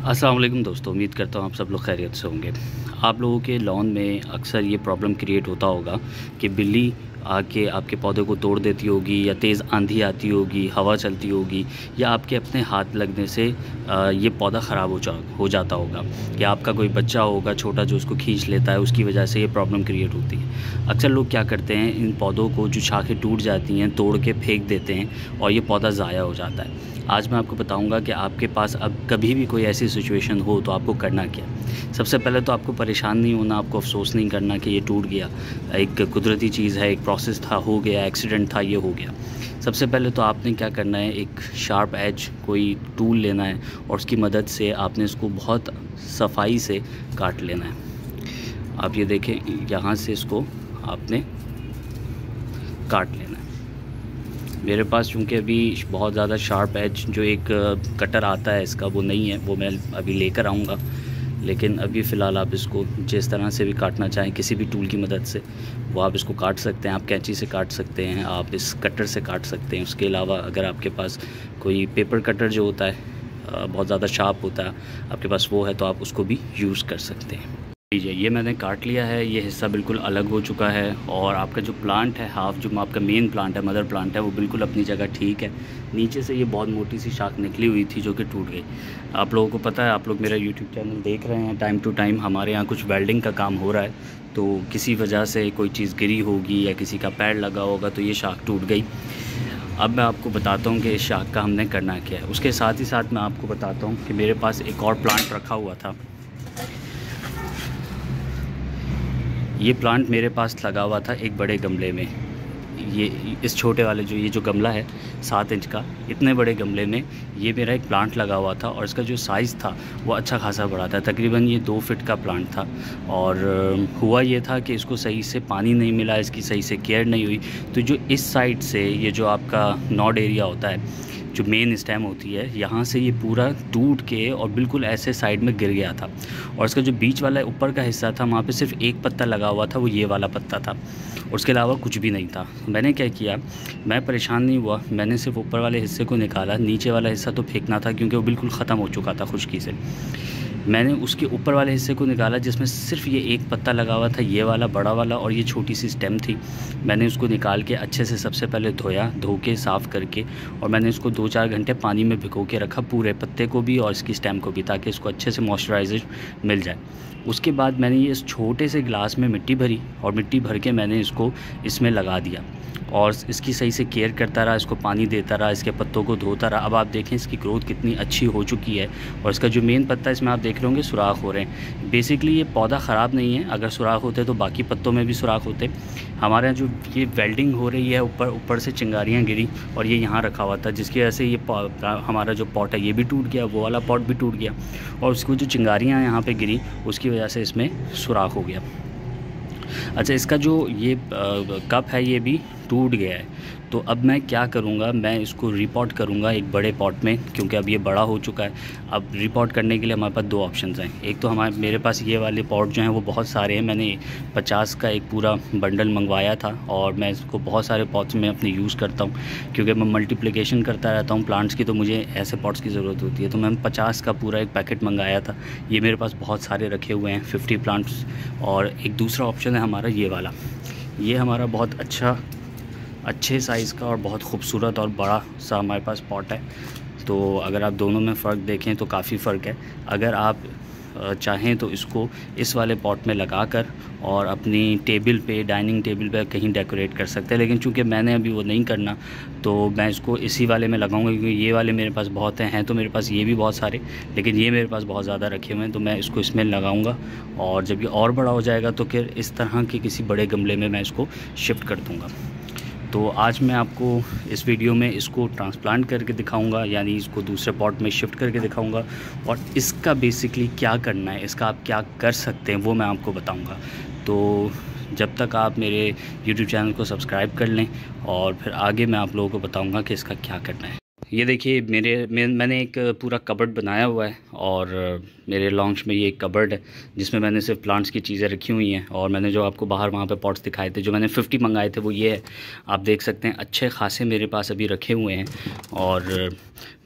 अस्सलाम वालेकुम दोस्तों, उम्मीद करता हूँ आप सब लोग खैरियत से होंगे। आप लोगों के लॉन में अक्सर ये प्रॉब्लम क्रिएट होता होगा कि बिल्ली आके आपके पौधे को तोड़ देती होगी, या तेज़ आंधी आती होगी, हवा चलती होगी, या आपके अपने हाथ लगने से ये पौधा ख़राब हो जाता होगा, या आपका कोई बच्चा होगा छोटा जो उसको खींच लेता है, उसकी वजह से ये प्रॉब्लम क्रिएट होती है। अक्सर लोग क्या करते हैं, इन पौधों को जो शाखें टूट जाती हैं तोड़ के फेंक देते हैं और ये पौधा ज़ाया हो जाता है। आज मैं आपको बताऊंगा कि आपके पास अब कभी भी कोई ऐसी सिचुएशन हो तो आपको करना क्या। सबसे पहले तो आपको परेशान नहीं होना, आपको अफसोस नहीं करना कि ये टूट गया, एक कुदरती चीज़ है, एक प्रोसेस था, हो गया, एक्सीडेंट था, ये हो गया। सबसे पहले तो आपने क्या करना है, एक शार्प एज कोई टूल लेना है और उसकी मदद से आपने इसको बहुत सफाई से काट लेना है। आप ये देखें, यहाँ से इसको आपने काट लेना है। मेरे पास चूँकि अभी बहुत ज़्यादा शार्प एज जो एक कटर आता है इसका वो नहीं है, वो मैं अभी लेकर आऊँगा। लेकिन अभी फ़िलहाल आप इसको जिस तरह से भी काटना चाहें, किसी भी टूल की मदद से वो आप इसको काट सकते हैं। आप कैंची से काट सकते हैं, आप इस कटर से काट सकते हैं। उसके अलावा अगर आपके पास कोई पेपर कटर जो होता है बहुत ज़्यादा शार्प होता है, आपके पास वो है तो आप उसको भी यूज़ कर सकते हैं। लीजिए, ये मैंने काट लिया है, ये हिस्सा बिल्कुल अलग हो चुका है और आपका जो प्लांट है, हाफ जो आपका मेन प्लांट है, मदर प्लांट है, वो बिल्कुल अपनी जगह ठीक है। नीचे से ये बहुत मोटी सी शाख निकली हुई थी जो कि टूट गई। आप लोगों को पता है, आप लोग मेरा यूट्यूब चैनल देख रहे हैं, टाइम टू टाइम हमारे यहाँ कुछ वेल्डिंग का काम हो रहा है, तो किसी वजह से कोई चीज़ गिरी होगी या किसी का पैर लगा होगा तो ये शाख टूट गई। अब मैं आपको बताता हूँ कि इस शाख का हमने करना क्या है। उसके साथ ही साथ मैं आपको बताता हूँ कि मेरे पास एक और प्लांट रखा हुआ था। ये प्लांट मेरे पास लगा हुआ था एक बड़े गमले में। ये इस छोटे वाले ये जो गमला है 7 इंच का, इतने बड़े गमले में ये मेरा एक प्लांट लगा हुआ था और इसका जो साइज़ था वो अच्छा खासा बड़ा था। तकरीबन ये 2 फीट का प्लांट था। और हुआ ये था कि इसको सही से पानी नहीं मिला, इसकी सही से केयर नहीं हुई, तो जो इस साइड से ये जो आपका नॉड एरिया होता है, जो मेन स्टेम होती है, यहाँ से ये पूरा टूट के और बिल्कुल ऐसे साइड में गिर गया था। और इसका जो बीच वाला ऊपर का हिस्सा था, वहाँ पे सिर्फ एक पत्ता लगा हुआ था, वो ये वाला पत्ता था, और उसके अलावा कुछ भी नहीं था। मैंने क्या किया, मैं परेशान नहीं हुआ, मैंने सिर्फ ऊपर वाले हिस्से को निकाला। नीचे वाला हिस्सा तो फेंकना था क्योंकि वो बिल्कुल ख़त्म हो चुका था खुश्की से। मैंने उसके ऊपर वाले हिस्से को निकाला जिसमें सिर्फ ये एक पत्ता लगा हुआ था, ये वाला बड़ा वाला, और ये छोटी सी स्टेम थी। मैंने उसको निकाल के अच्छे से सबसे पहले धोया, धो के साफ़ करके, और मैंने इसको 2-4 घंटे पानी में भिगो के रखा, पूरे पत्ते को भी और इसकी स्टेम को भी, ताकि इसको अच्छे से मॉइस्चराइजेशन मिल जाए। उसके बाद मैंने ये इस छोटे से गिलास में मिट्टी भरी और मिट्टी भर के मैंने इसको इसमें लगा दिया और इसकी सही से केयर करता रहा, इसको पानी देता रहा, इसके पत्तों को धोता रहा। अब आप देखें इसकी ग्रोथ कितनी अच्छी हो चुकी है और इसका जो मेन पत्ता है, इसमें आप देख रहे होंगे सुराख हो रहे हैं। बेसिकली ये पौधा ख़राब नहीं है, अगर सुराख होते तो बाकी पत्तों में भी सुराख होते। हमारे यहाँ जो ये वेल्डिंग हो रही है, ऊपर से चिंगारियाँ गिरी और ये यहाँ रखा हुआ था, जिसकी वजह से ये हमारा जो पॉट है ये भी टूट गया, वो वाला पॉट भी टूट गया, और उसको जो चिंगारियाँ यहाँ पर गिरी उसकी वजह से इसमें सुराख हो गया। अच्छा, इसका जो ये कप है ये भी टूट गया है, तो अब मैं क्या करूँगा, मैं इसको रिपॉट करूँगा एक बड़े पॉट में, क्योंकि अब ये बड़ा हो चुका है। अब रिपॉट करने के लिए हमारे पास 2 ऑप्शंस हैं। एक तो मेरे पास ये वाले पॉट जो हैं वो बहुत सारे हैं, मैंने 50 का एक पूरा बंडल मंगवाया था और मैं इसको बहुत सारे पॉट्स में अपने यूज़ करता हूँ, क्योंकि मैं मल्टीप्लिकेशन करता रहता हूँ प्लांट्स की, तो मुझे ऐसे पॉट्स की ज़रूरत होती है। तो मैं 50 का पूरा एक पैकेट मंगाया था, ये मेरे पास बहुत सारे रखे हुए हैं, 50 प्लांट्स। और एक दूसरा ऑप्शन है हमारा ये वाला, ये हमारा बहुत अच्छे साइज़ का और बहुत खूबसूरत और बड़ा सा हमारे पास पॉट है। तो अगर आप दोनों में फ़र्क देखें तो काफ़ी फ़र्क है। अगर आप चाहें तो इसको इस वाले पॉट में लगाकर और अपनी टेबल पे, डाइनिंग टेबल पे कहीं डेकोरेट कर सकते हैं, लेकिन चूंकि मैंने अभी वो नहीं करना तो मैं इसको इसी वाले में लगाऊंगा, क्योंकि ये वाले मेरे पास बहुत हैं तो मेरे पास ये भी बहुत सारे, लेकिन ये मेरे पास बहुत ज़्यादा रखे हुए हैं, तो मैं इसको इसमें लगाऊंगा। और जब ये और बड़ा हो जाएगा तो फिर इस तरह के किसी बड़े गमले में मैं इसको शिफ्ट कर दूँगा। तो आज मैं आपको इस वीडियो में इसको ट्रांसप्लांट करके दिखाऊंगा, यानी इसको दूसरे पॉट में शिफ्ट करके दिखाऊंगा, और इसका बेसिकली क्या करना है, इसका आप क्या कर सकते हैं वो मैं आपको बताऊंगा। तो जब तक आप मेरे YouTube चैनल को सब्सक्राइब कर लें और फिर आगे मैं आप लोगों को बताऊंगा कि इसका क्या करना है। ये देखिए मैंने एक पूरा कबर्ड बनाया हुआ है और मेरे लॉन्च में ये एक कबर्ड है जिसमें मैंने सिर्फ प्लांट्स की चीज़ें रखी हुई हैं। और मैंने जो आपको बाहर वहाँ पे पॉट्स दिखाए थे, जो मैंने 50 मंगाए थे, वो ये है। आप देख सकते हैं अच्छे खासे मेरे पास अभी रखे हुए हैं। और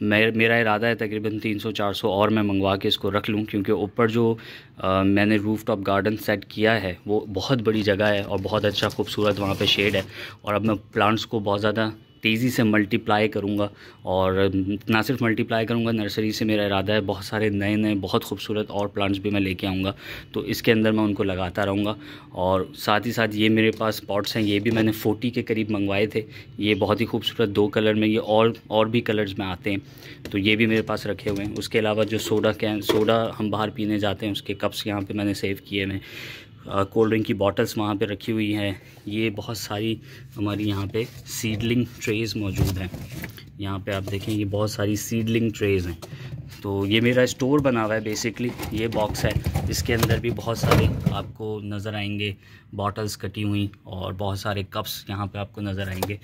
मेरा इरादा है तकरीबन 300-400 और मैं मंगवा के इसको रख लूँ, क्योंकि ऊपर जो मैंने रूफटॉप गार्डन सेट किया है वो बहुत बड़ी जगह है और बहुत अच्छा खूबसूरत वहाँ पे शेड है। और अब मैं प्लांट्स को बहुत ज़्यादा तेज़ी से मल्टीप्लाई करूँगा, और ना सिर्फ मल्टीप्लाई करूँगा, नर्सरी से मेरा इरादा है बहुत सारे नए नए बहुत खूबसूरत और प्लांट्स भी मैं लेके आऊँगा, तो इसके अंदर मैं उनको लगाता रहूँगा। और साथ ही साथ ये मेरे पास पॉट्स हैं, ये भी मैंने 40 के करीब मंगवाए थे। ये बहुत ही खूबसूरत 2 कलर में, ये और भी कलर्स में आते हैं, तो ये भी मेरे पास रखे हुए हैं। उसके अलावा जो सोडा हम बाहर पीने जाते हैं उसके कप्स यहाँ पर मैंने सेव किए हैं। कोल्ड ड्रिंक की बॉटल्स वहाँ पे रखी हुई हैं। ये बहुत सारी हमारी यहाँ पे सीडलिंग ट्रेज़ मौजूद हैं। यहाँ पे आप देखें ये बहुत सारी सीडलिंग ट्रेज़ हैं। तो ये मेरा स्टोर बना हुआ है बेसिकली। ये बॉक्स है, इसके अंदर भी बहुत सारे आपको नज़र आएंगे बॉटल्स कटी हुई, और बहुत सारे कप्स यहाँ पे आपको नज़र आएंगे।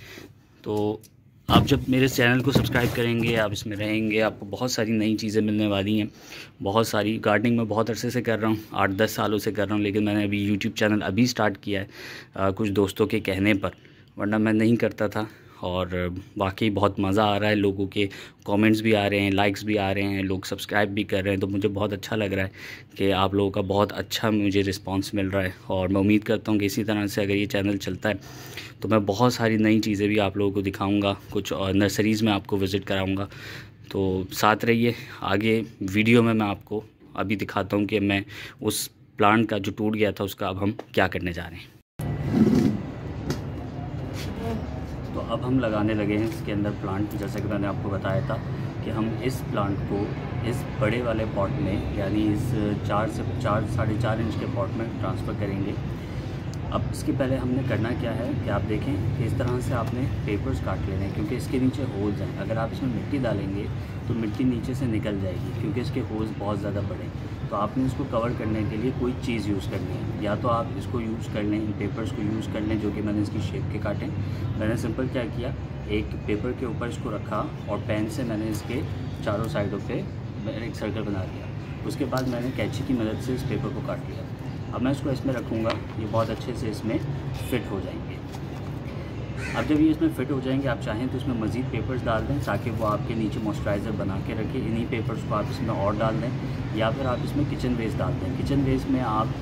तो आप जब मेरे चैनल को सब्सक्राइब करेंगे, आप इसमें रहेंगे, आपको बहुत सारी नई चीज़ें मिलने वाली हैं। बहुत सारी गार्डनिंग मैं बहुत अरसे से कर रहा हूँ, 8-10 सालों से कर रहा हूँ, लेकिन मैंने अभी यूट्यूब चैनल अभी स्टार्ट किया है कुछ दोस्तों के कहने पर, वरना मैं नहीं करता था। और वाकई बहुत मज़ा आ रहा है, लोगों के कमेंट्स भी आ रहे हैं, लाइक्स भी आ रहे हैं, लोग सब्सक्राइब भी कर रहे हैं, तो मुझे बहुत अच्छा लग रहा है कि आप लोगों का बहुत अच्छा मुझे रिस्पांस मिल रहा है। और मैं उम्मीद करता हूँ कि इसी तरह से अगर ये चैनल चलता है तो मैं बहुत सारी नई चीज़ें भी आप लोगों को दिखाऊँगा, कुछ नर्सरीज़ में आपको विज़िट कराऊँगा। तो साथ रहिए, आगे वीडियो में मैं आपको अभी दिखाता हूँ कि मैं उस प्लांट का जो टूट गया था उसका अब हम क्या करने जा रहे हैं। तो अब हम लगाने लगे हैं इसके अंदर प्लांट। जैसा कि मैंने आपको बताया था कि हम इस प्लांट को इस बड़े वाले पॉट में, यानी इस 4 से 4.5 इंच के पॉट में ट्रांसफ़र करेंगे। अब इसके पहले हमने करना क्या है कि आप देखें कि इस तरह से आपने पेपर्स काट लेने हैं, क्योंकि इसके नीचे होल्स हैं। अगर आप इसमें मिट्टी डालेंगे तो मिट्टी नीचे से निकल जाएगी, क्योंकि इसके होल्स बहुत ज़्यादा बड़े। तो आपने इसको कवर करने के लिए कोई चीज़ यूज़ करनी है, या तो आप इसको यूज़ कर लें, इन पेपर्स को यूज़ कर लें, जो कि मैंने इसकी शेप के काटे। मैंने सिंपल क्या किया, एक पेपर के ऊपर इसको रखा और पेन से मैंने इसके चारों साइडों पे मैंने एक सर्कल बना दिया। उसके बाद मैंने कैंची की मदद से इस पेपर को काट लिया। अब मैं इसको इसमें रखूँगा, ये बहुत अच्छे से इसमें फ़िट हो जाएंगे। अब जब ये इसमें फ़िट हो जाएंगे, आप चाहें तो इसमें मज़ीद पेपर्स डाल दें ताकि वो आपके नीचे मॉइस्चराइज़र बना के रखे। इन्हीं पेपर्स को आप इसमें और डाल दें, या फिर आप इसमें किचन वेस्ट डाल दें। किचन वेस्ट में आप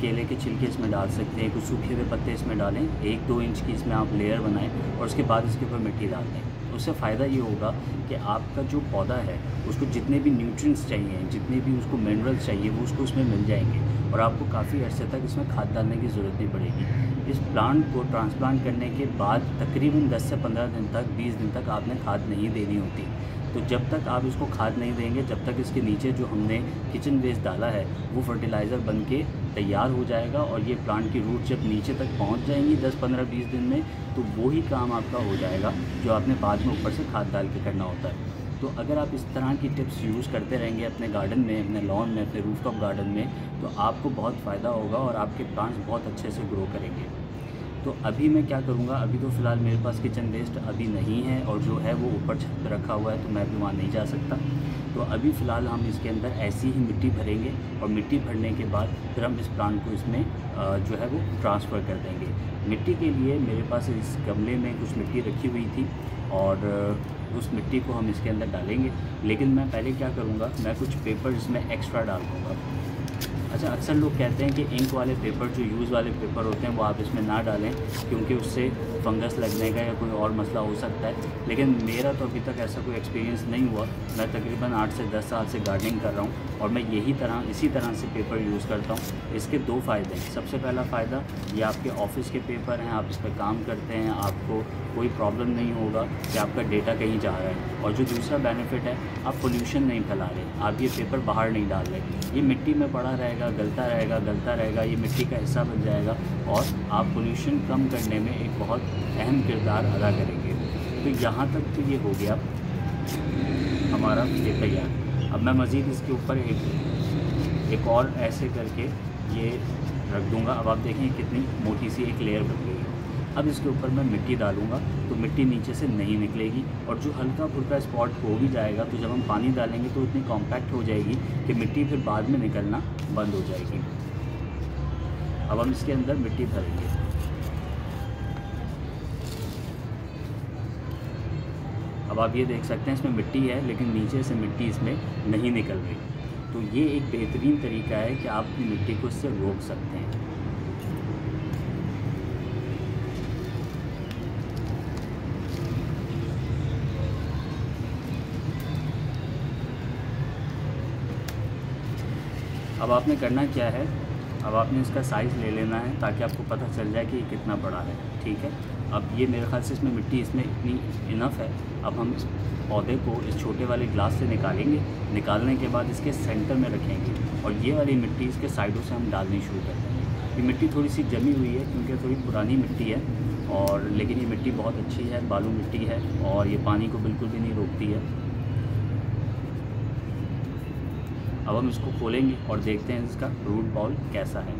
केले के छिलके इसमें डाल सकते हैं, कुछ सूखे हुए पत्ते इसमें डालें, 1-2 इंच की इसमें आप लेयर बनाएं और उसके बाद इसके ऊपर मिट्टी डाल दें। उससे फ़ायदा ये होगा कि आपका जो पौधा है उसको जितने भी न्यूट्रिएंट्स चाहिए, जितने भी उसको मिनरल्स चाहिए, वो उसको उसमें मिल जाएंगे और आपको काफ़ी अर्से तक इसमें खाद डालने की ज़रूरत नहीं पड़ेगी। इस प्लांट को ट्रांसप्लांट करने के बाद तकरीबन 10 से 15 दिन तक, 20 दिन तक आपने खाद नहीं देनी होती। तो जब तक आप इसको खाद नहीं देंगे, जब तक इसके नीचे जो हमने किचन वेस्ट डाला है वो फर्टिलाइज़र बन के तैयार हो जाएगा, और ये प्लांट की रूट जब नीचे तक पहुंच जाएंगी 10, 15, 20 दिन में, तो वही काम आपका हो जाएगा जो आपने बाद में ऊपर से खाद डाल के करना होता है। तो अगर आप इस तरह की टिप्स यूज़ करते रहेंगे अपने गार्डन में, अपने लॉन में, अपने रूफटॉप गार्डन में, तो आपको बहुत फ़ायदा होगा और आपके प्लांट्स बहुत अच्छे से ग्रो करेंगे। तो अभी मैं क्या करूँगा, अभी तो फ़िलहाल मेरे पास किचन वेस्ट अभी नहीं है, और जो है वो ऊपर छत पर रखा हुआ है, तो मैं भी वहाँ नहीं जा सकता। तो अभी फ़िलहाल हम इसके अंदर ऐसी ही मिट्टी भरेंगे, और मिट्टी भरने के बाद फिर हम इस प्लांट को इसमें जो है वो ट्रांसफ़र कर देंगे। मिट्टी के लिए मेरे पास इस गमले में कुछ मिट्टी रखी हुई थी, और उस मिट्टी को हम इसके अंदर डालेंगे। लेकिन मैं पहले क्या करूँगा, मैं कुछ पेपर इसमें एक्स्ट्रा डाल दूँगा। अच्छा, अक्सर लोग कहते हैं कि इंक वाले पेपर, जो यूज़ वाले पेपर होते हैं, वो आप इसमें ना डालें, क्योंकि उससे फंगस लगने का या कोई और मसला हो सकता है। लेकिन मेरा तो अभी तक ऐसा कोई एक्सपीरियंस नहीं हुआ। मैं तकरीबन 8 से 10 साल से गार्डनिंग कर रहा हूँ, और मैं इसी तरह से पेपर यूज़ करता हूँ। इसके 2 फ़ायदे हैं। सबसे पहला फ़ायदा, ये आपके ऑफिस के पेपर हैं, आप इस पर काम करते हैं, आपको कोई प्रॉब्लम नहीं होगा कि आपका डेटा कहीं जा रहा है। और जो दूसरा बेनिफिट है, आप पोल्यूशन नहीं फैला रहे, आप ये पेपर बाहर नहीं डाल रहे, ये मिट्टी में पड़ा रहेगा, गलता रहेगा, ये मिट्टी का हिस्सा बन जाएगा, और आप पोल्यूशन कम करने में एक बहुत अहम किरदार अदा करेंगे। तो यहाँ तक तो ये हो गया हमारा ये तैयार। अब मैं मज़ीद इसके ऊपर एक और ऐसे करके ये रख दूँगा। अब आप देखें कितनी मोटी सी एक लेयर बन गई है। अब इसके ऊपर मैं मिट्टी डालूँगा तो मिट्टी नीचे से नहीं निकलेगी, और जो हल्का फुल्का स्पॉट हो भी जाएगा तो जब हम पानी डालेंगे तो इतनी कॉम्पैक्ट हो जाएगी कि मिट्टी फिर बाद में निकलना बंद हो जाएगी। अब हम इसके अंदर मिट्टी भरेंगे। अब आप ये देख सकते हैं इसमें मिट्टी है, लेकिन नीचे से मिट्टी इसमें नहीं निकल रही। तो ये एक बेहतरीन तरीका है कि आप अपनी मिट्टी को इससे रोक सकते हैं। अब आपने करना क्या है, अब आपने इसका साइज़ ले लेना है ताकि आपको पता चल जाए कि ये कितना बड़ा है। ठीक है, अब ये मेरे ख्याल से इसमें मिट्टी इसमें इतनी इनफ है। अब हम इस पौधे को इस छोटे वाले ग्लास से निकालेंगे। निकालने के बाद इसके सेंटर में रखेंगे और ये वाली मिट्टी इसके साइडों से हम डालनी शुरू कर देंगे। ये मिट्टी थोड़ी सी जमी हुई है क्योंकि थोड़ी पुरानी मिट्टी है, और लेकिन ये मिट्टी बहुत अच्छी है, बालू मिट्टी है और ये पानी को बिल्कुल भी नहीं रोकती है। अब हम इसको खोलेंगे और देखते हैं इसका रूट बॉल कैसा है।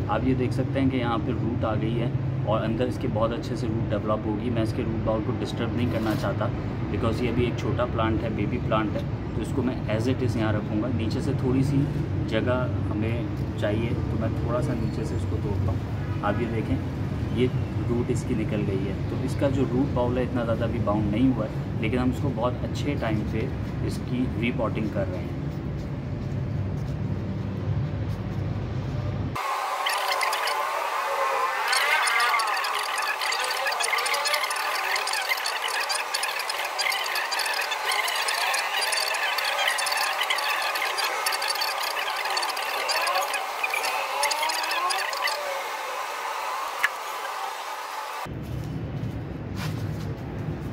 आप ये देख सकते हैं कि यहाँ पे रूट आ गई है और अंदर इसके बहुत अच्छे से रूट डेवलप होगी। मैं इसके रूट बॉल को डिस्टर्ब नहीं करना चाहता बिकॉज़ ये अभी एक छोटा प्लांट है, बेबी प्लांट है, तो इसको मैं एज इट इज़ यहाँ रखूँगा। नीचे से थोड़ी सी जगह हमें चाहिए तो मैं थोड़ा सा नीचे से इसको तोड़ता हूँ। आप ये देखें ये रूट इसकी निकल गई है। तो इसका जो रूट बाउल है इतना ज़्यादा भी बाउंड नहीं हुआ है, लेकिन हम इसको बहुत अच्छे टाइम पे इसकी रीपॉटिंग कर रहे हैं।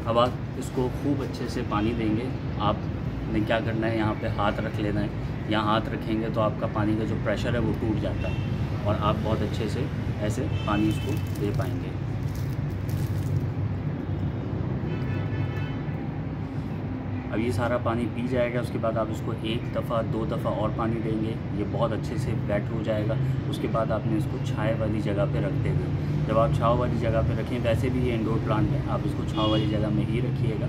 अब आप इसको खूब अच्छे से पानी देंगे। आपने क्या करना है, यहाँ पे हाथ रख लेना है। यहाँ हाथ रखेंगे तो आपका पानी का जो प्रेशर है वो टूट जाता है और आप बहुत अच्छे से ऐसे पानी इसको दे पाएंगे। अब ये सारा पानी पी जाएगा, उसके बाद आप इसको एक दफ़ा 2 दफ़ा और पानी देंगे, ये बहुत अच्छे से वेट हो जाएगा। उसके बाद आपने इसको छाया वाली जगह पे रख देंगे। जब आप छाँव वाली जगह पे रखें, वैसे भी ये इंडोर प्लांट है, आप इसको छाँव वाली जगह में ही रखिएगा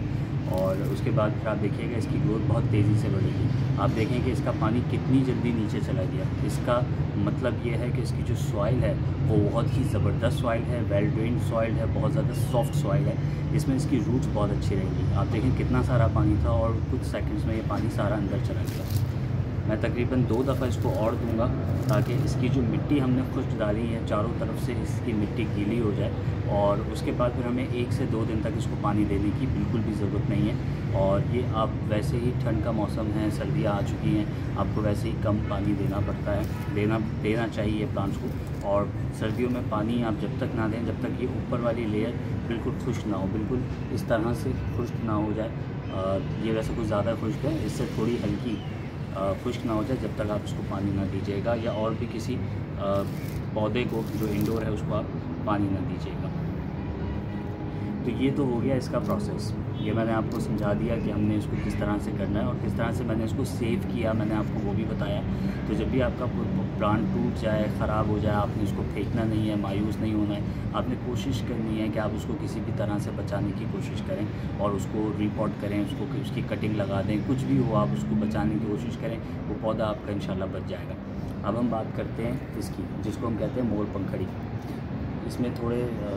और उसके बाद फिर आप देखिएगा इसकी ग्रोथ बहुत तेज़ी से बढ़ेगी। आप देखें कि इसका पानी कितनी जल्दी नीचे चला गया। इसका मतलब ये है कि इसकी जो सॉइल है वो बहुत ही ज़बरदस्त सॉइल है, वेल ड्रेन्ड सॉइल है, बहुत ज़्यादा सॉफ्ट सॉइल है। इसमें इसकी रूट्स बहुत अच्छी रहेंगी। आप देखें कितना सारा पानी था और कुछ सेकंड्स में ये पानी सारा अंदर चला गया। मैं तकरीबन 2 दफ़ा इसको और दूंगा ताकि इसकी जो मिट्टी हमने खुश्क डाली है चारों तरफ से इसकी मिट्टी गीली हो जाए, और उसके बाद फिर हमें 1 से 2 दिन तक इसको पानी देने की बिल्कुल भी ज़रूरत नहीं है। और ये आप वैसे ही ठंड का मौसम है, सर्दियाँ आ चुकी हैं, आपको वैसे ही कम पानी देना पड़ता है, देना चाहिए प्लांट्स को। और सर्दियों में पानी आप जब तक ना दें जब तक ये ऊपर वाली लेयर बिल्कुल खुश्क ना हो, बिल्कुल इस तरह से खुश्क ना हो जाए। ये वैसे कुछ ज़्यादा खुश्क है, इससे थोड़ी हल्की खुश्क ना हो जाए जब तक आप इसको पानी ना दीजिएगा, या और भी किसी पौधे को जो इंडोर है उसको आप पानी ना दीजिएगा। तो ये तो हो गया इसका प्रोसेस। ये मैंने आपको समझा दिया कि हमने इसको किस तरह से करना है और किस तरह से मैंने इसको सेव किया, मैंने आपको वो भी बताया। तो जब भी आपका प्लांट टूट जाए, ख़राब हो जाए, आपने इसको फेंकना नहीं है, मायूस नहीं होना है। आपने कोशिश करनी है कि आप उसको किसी भी तरह से बचाने की कोशिश करें और उसको रिपोर्ट करें, उसकी कटिंग लगा दें, कुछ भी हो आप उसको बचाने की कोशिश करें, वो पौधा आपका इंशाल्लाह बच जाएगा। अब हम बात करते हैं इसकी, जिसको हम कहते हैं मोर पंखड़ी। इसमें थोड़े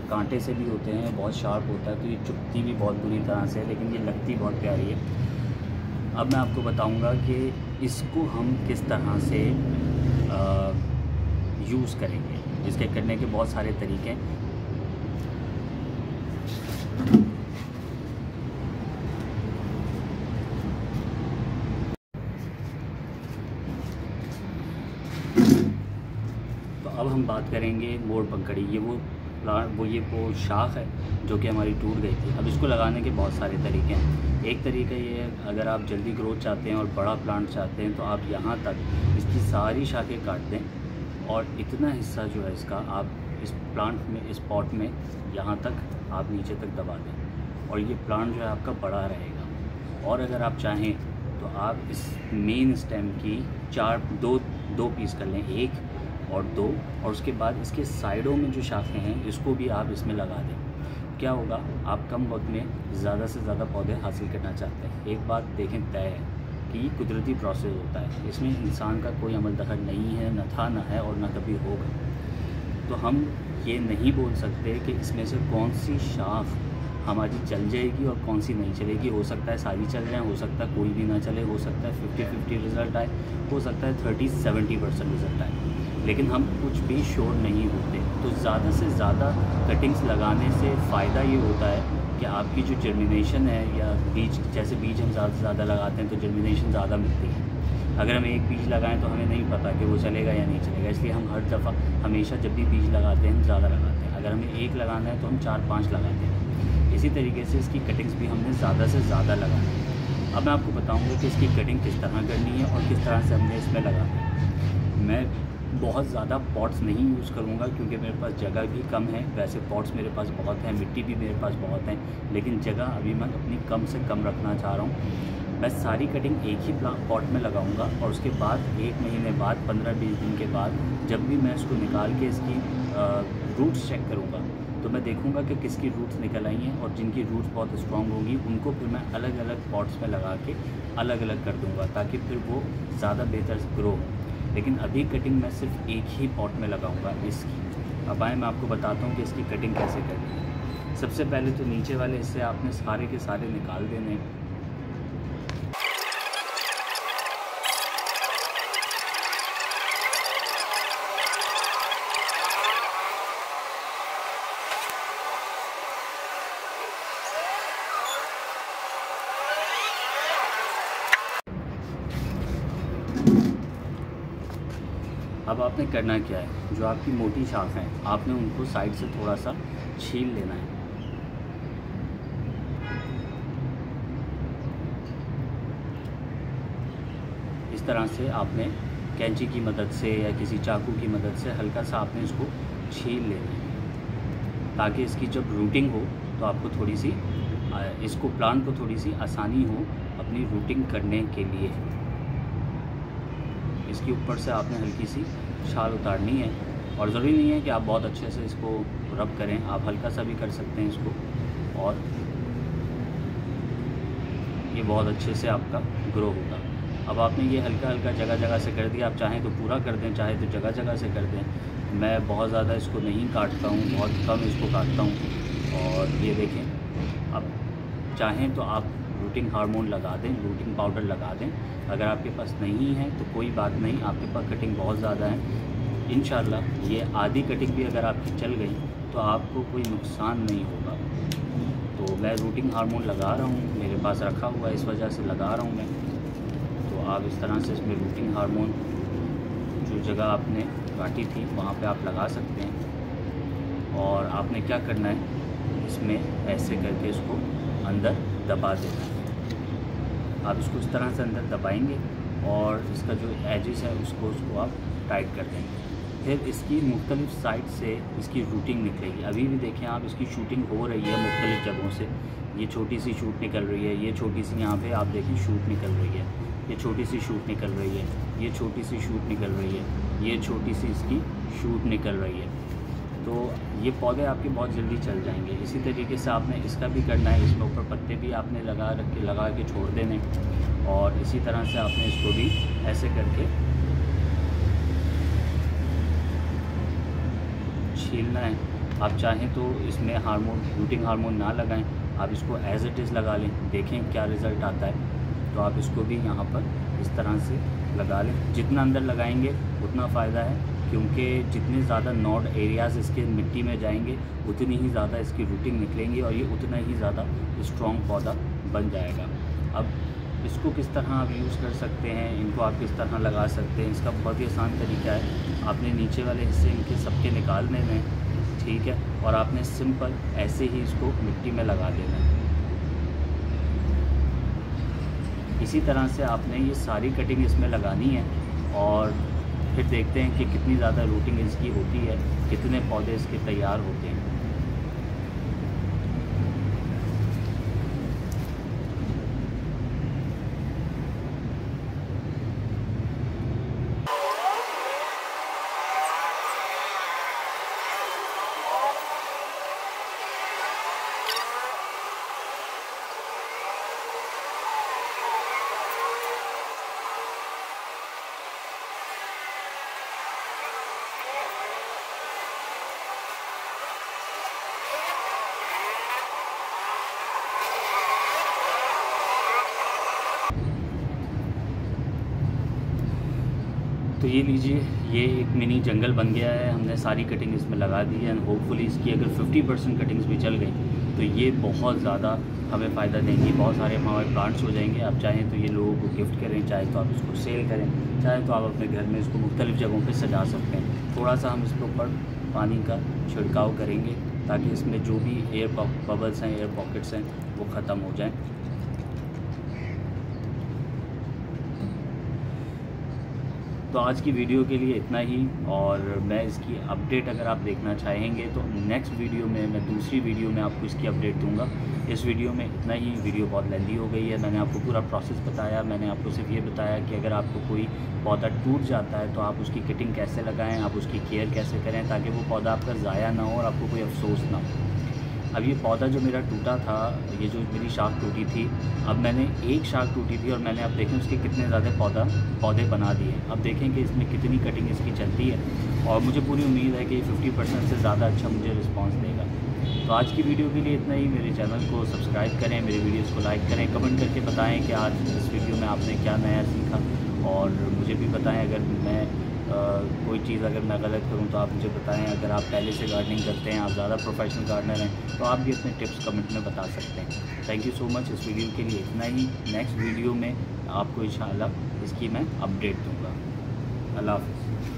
कांटे से भी होते हैं, बहुत शार्प होता है, तो ये चुभती भी बहुत बुरी तरह से है, लेकिन ये लगती बहुत प्यारी है। अब मैं आपको बताऊंगा कि इसको हम किस तरह से यूज़ करेंगे। इसके करने के बहुत सारे तरीके हैं। तो अब हम बात करेंगे मोर पंखड़ी। ये वो शाख है जो कि हमारी टूट गई थी। अब इसको लगाने के बहुत सारे तरीके हैं। एक तरीका ये है, अगर आप जल्दी ग्रोथ चाहते हैं और बड़ा प्लांट चाहते हैं तो आप यहाँ तक इसकी सारी शाखें काट दें और इतना हिस्सा जो है इसका आप इस प्लांट में, इस पॉट में यहाँ तक आप नीचे तक दबा दें। और ये प्लांट जो है आपका बड़ा रहेगा। और अगर आप चाहें तो आप इस मेन स्टेम की दो पीस कर लें, 1 और 2, और उसके बाद इसके साइडों में जो शाखें हैं इसको भी आप इसमें लगा दें। क्या होगा, आप कम वक्त में ज़्यादा से ज़्यादा पौधे हासिल करना चाहते हैं। एक बात देखें तय है कि कुदरती प्रोसेस होता है, इसमें इंसान का कोई अमल दखल नहीं है, न था, न है और न कभी होगा। तो हम ये नहीं बोल सकते कि इसमें से कौन सी शाख हमारी चल जाएगी और कौन सी नहीं चलेगी। हो सकता है सारी चल जाएँ, हो सकता है कोई भी ना चले, हो सकता है 50-50 रिज़ल्ट आए, हो सकता है 30-70% रिज़ल्ट आए, लेकिन हम कुछ भी श्योर नहीं होते। तो ज़्यादा से ज़्यादा कटिंग्स लगाने से फ़ायदा ये होता है कि आपकी जो जर्मिनेशन है या बीज, जैसे बीज हम ज़्यादा से ज़्यादा लगाते हैं तो जर्मिनेशन ज़्यादा मिलती है। अगर हम एक बीज लगाएं तो हमें नहीं पता कि वो चलेगा या नहीं चलेगा, इसलिए हम हर दफ़ा हमेशा जब भी बीज लगाते हैं हम ज़्यादा लगाते हैं। अगर हमें एक लगाना है तो हम 4-5 लगाते हैं। इसी तरीके से इसकी कटिंग्स भी हमने ज़्यादा से ज़्यादा लगानी है। अब मैं आपको बताऊँगा कि इसकी कटिंग किस तरह करनी है और किस तरह से हमने इसमें लगाना है। मैं बहुत ज़्यादा पॉट्स नहीं यूज़ करूँगा क्योंकि मेरे पास जगह भी कम है। वैसे पॉट्स मेरे पास बहुत हैं, मिट्टी भी मेरे पास बहुत है, लेकिन जगह अभी मैं अपनी कम से कम रखना चाह रहा हूँ। मैं सारी कटिंग एक ही पॉट में लगाऊंगा और उसके बाद 1 महीने बाद 15-20 दिन के बाद जब भी मैं इसको निकाल के इसकी रूट्स चेक करूँगा तो मैं देखूँगा कि किसकी रूट्स निकल आई हैं, और जिनकी रूट्स बहुत स्ट्रॉन्ग होंगी उनको फिर मैं अलग अलग पॉट्स में लगा के अलग अलग कर दूँगा ताकि फिर वो ज़्यादा बेहतर ग्रो हो। लेकिन अभी कटिंग मैं सिर्फ एक ही पॉट में लगाऊंगा इसकी। अब आए मैं आपको बताता हूँ कि इसकी कटिंग कैसे करनी है। सबसे पहले तो नीचे वाले हिस्से आपने सारे के सारे निकाल देने हैं। अब आपने करना क्या है, जो आपकी मोटी शाख हैं आपने उनको साइड से थोड़ा सा छील लेना है। इस तरह से आपने कैंची की मदद से या किसी चाकू की मदद से हल्का सा आपने इसको छील लेना है ताकि इसकी जब रूटिंग हो तो आपको थोड़ी सी इसको प्लांट को थोड़ी सी आसानी हो अपनी रूटिंग करने के लिए। इसके ऊपर से आपने हल्की सी छाल उतारनी है और ज़रूरी नहीं है कि आप बहुत अच्छे से इसको रब करें, आप हल्का सा भी कर सकते हैं इसको और ये बहुत अच्छे से आपका ग्रो होगा। अब आपने ये हल्का हल्का जगह जगह से कर दिया, आप चाहें तो पूरा कर दें, चाहे तो जगह जगह से कर दें। मैं बहुत ज़्यादा इसको नहीं काटता हूँ, बहुत कम इसको काटता हूँ। और ये देखें, अब चाहें तो आप रूटिंग हार्मोन लगा दें, रूटिंग पाउडर लगा दें। अगर आपके पास नहीं है तो कोई बात नहीं, आपके पास कटिंग बहुत ज़्यादा है। इंशाल्लाह ये आधी कटिंग भी अगर आपकी चल गई तो आपको कोई नुकसान नहीं होगा। तो मैं रूटिंग हार्मोन लगा रहा हूँ, मेरे पास रखा हुआ है, इस वजह से लगा रहा हूँ मैं। तो आप इस तरह से इसमें रूटिंग हार्मोन जो जगह आपने काटी थी वहाँ पे आप लगा सकते हैं। और आपने क्या करना है, इसमें ऐसे करके इसको अंदर दबा देना है। आप इसको इस तरह से अंदर दबाएंगे और इसका जो एजेस है उसको आप टाइट कर देंगे। फिर इसकी मुख्तलिफ साइड से इसकी रूटिंग निकलेगी। अभी भी देखें आप, इसकी शूटिंग हो रही है मुख्तलिफ जगहों से। ये छोटी सी शूट निकल रही है, ये छोटी सी यहाँ पे आप देखें शूट निकल रही है, ये छोटी सी शूट निकल रही है, ये छोटी सी शूट निकल रही है, ये छोटी सी इसकी शूट निकल रही है। तो ये पौधे आपके बहुत जल्दी चल जाएंगे। इसी तरीके से आपने इसका भी करना है, इसमें ऊपर पत्ते भी आपने लगा के छोड़ देने। और इसी तरह से आपने इसको भी ऐसे करके छीलना है। आप चाहें तो इसमें रूटिंग हार्मोन ना लगाएं, आप इसको एज इट इज़ लगा लें, देखें क्या रिज़ल्ट आता है। तो आप इसको भी यहाँ पर इस तरह से लगा लें। जितना अंदर लगाएंगे उतना फ़ायदा है, क्योंकि जितने ज़्यादा नोड एरियाज़ इसके मिट्टी में जाएंगे उतनी ही ज़्यादा इसकी रूटिंग निकलेंगी और ये उतना ही ज़्यादा स्ट्रॉन्ग पौधा बन जाएगा। अब इसको किस तरह आप यूज़ कर सकते हैं, इनको आप किस तरह लगा सकते हैं, इसका बहुत ही आसान तरीका है। आपने नीचे वाले हिस्से इनके सबके निकाल देने हैं, ठीक है, और आपने सिंपल ऐसे ही इसको मिट्टी में लगा देना है। इसी तरह से आपने ये सारी कटिंग इसमें लगानी है और फिर देखते हैं कि कितनी ज़्यादा रूटिंग इसकी होती है, कितने पौधे इसके तैयार होते हैं। ये लीजिए, ये एक मिनी जंगल बन गया है। हमने सारी कटिंग इसमें लगा दी है एंड होपफुली इसकी अगर 50% कटिंग्स भी चल गई तो ये बहुत ज़्यादा हमें फ़ायदा देंगी। बहुत सारे हमारे प्लांट्स हो जाएंगे। आप चाहें तो ये लोगों को गिफ्ट करें, चाहे तो आप इसको सेल करें, चाहे तो आप अपने घर में इसको मुख्तलिफ़ जगहों पे सजा सकते हैं। थोड़ा सा हम इसके ऊपर पानी का छिड़काव करेंगे ताकि इसमें जो भी एयर बबल्स हैं, एयर पॉकेट्स हैं, वो ख़त्म हो जाएँ। तो आज की वीडियो के लिए इतना ही, और मैं इसकी अपडेट अगर आप देखना चाहेंगे तो नेक्स्ट वीडियो में, मैं दूसरी वीडियो में आपको इसकी अपडेट दूंगा। इस वीडियो में इतना ही। वीडियो बहुत लेंदी हो गई है। मैंने आपको पूरा प्रोसेस बताया। मैंने आपको सिर्फ ये बताया कि अगर आपको कोई पौधा टूट जाता है तो आप उसकी कटिंग कैसे लगाएं, आप उसकी केयर कैसे करें ताकि वो पौधा आपका ज़ाया ना हो और आपको कोई अफसोस ना हो। अब ये पौधा जो मेरा टूटा था, ये जो मेरी शाख टूटी थी, अब मैंने एक शाख टूटी थी और मैंने अब देखें उसके कितने ज़्यादा पौधे बना दिए। अब देखें कि इसमें कितनी कटिंग इसकी चलती है और मुझे पूरी उम्मीद है कि 50% से ज़्यादा अच्छा मुझे रिस्पांस देगा। तो आज की वीडियो के लिए इतना ही। मेरे चैनल को सब्सक्राइब करें, मेरे वीडियोज़ को लाइक करें, कमेंट करके बताएँ कि आज इस वीडियो में आपने क्या नया सीखा, और मुझे भी बताएँ अगर मैं कोई चीज़ अगर मैं गलत करूं तो आप मुझे बताएं। अगर आप पहले से गार्डनिंग करते हैं, आप ज़्यादा प्रोफेशनल गार्डनर हैं, तो आप भी अपने टिप्स कमेंट में बता सकते हैं। Thank you so much. इस वीडियो के लिए इतना ही। नेक्स्ट वीडियो में आपको इंशाल्लाह इसकी मैं अपडेट दूंगा। अल्लाह हाफ़िज़।